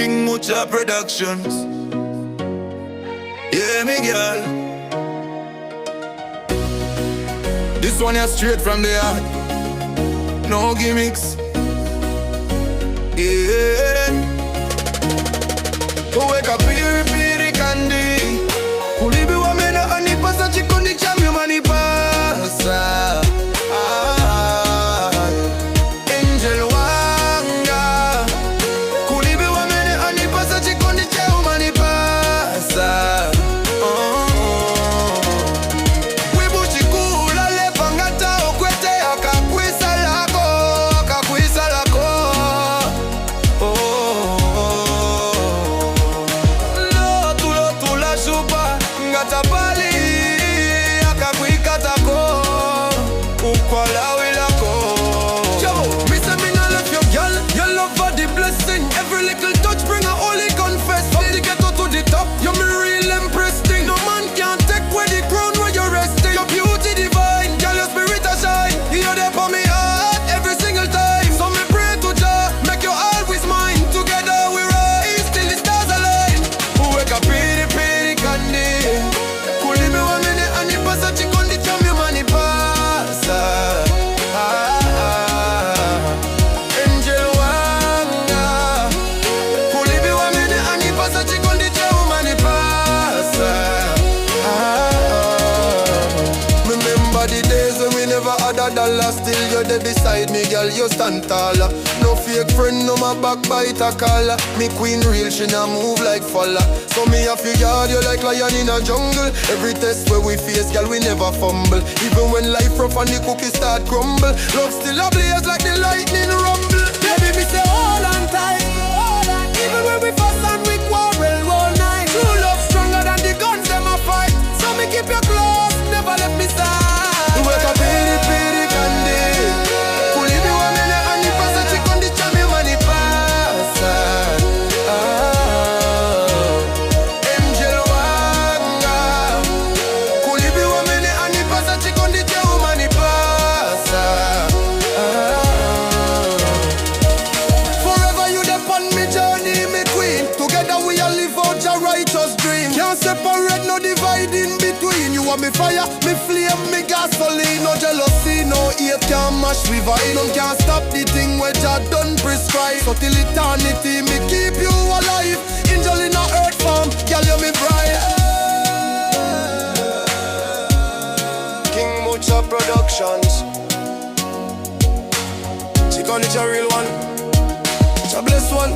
King Muchah Productions. Yeah, me girl. This one is straight from the heart. No gimmicks. Yeah. Uwe kapiripiri kandi. Kulibi wa mena anipasa chikundi chamyo manipasa. Angel wanga. Kulibi wa mena anipasa chikundi chamyo manipasa. Wibuchikula lepangata okwete akakwisa lako. Akakwisa lako. Tapali akakwikatako ukwalawilako. Chavo, me say me nah left your girl. Your love for the blessing. Every little touch bring a holy confess. From the ghetto to the top, you me real impressing. No man can take away the crown where you're resting. Your beauty divine, girl your spirit a shine. You're there for me heart every single time. So me pray to Jah, make you always mine. Together we rise till the stars align. Wake up, Kapiripiri kandi. Chikondi chamyo manipasa. Angel wanga. Kulibi wa mene anipasa chikondi chamyo manipasa. Remember the days when we never had a dollar. Still you're there beside me, girl, you stand taller. No fake friend, no my backbiter caller. Me queen real, she na move like falla. So me a figure you like lion in a jungle. Every test where we face, girl, we never fumble. Even when life rough and the cookies start crumble, love still a blaze like the lightning rumble. Baby, me say hold on tight. Even when we fuss and we quarrel all night. True love stronger than the guns them a fight. So me keep you close, never let me side. Wake up, Kapiripiri kandi. Kulibi wa mene anipasa chikondi chamyo manipasa. Angel wanga. Kulibi wa mene anipasa chikondi chamyo manipasa. Forever you dey on me journey, me queen. Together we all live out your righteous dream. Can't separate, no dividing between. You are me fire, me flame, me gasoline. No jealousy, no hate can mash we vibe. None can stop the thing where Jah done prescribe. So till eternity, me keep you alive. Angel in a earth form, girl you me bride. King Muchah Productions. She call it a real one. It's a blessed one.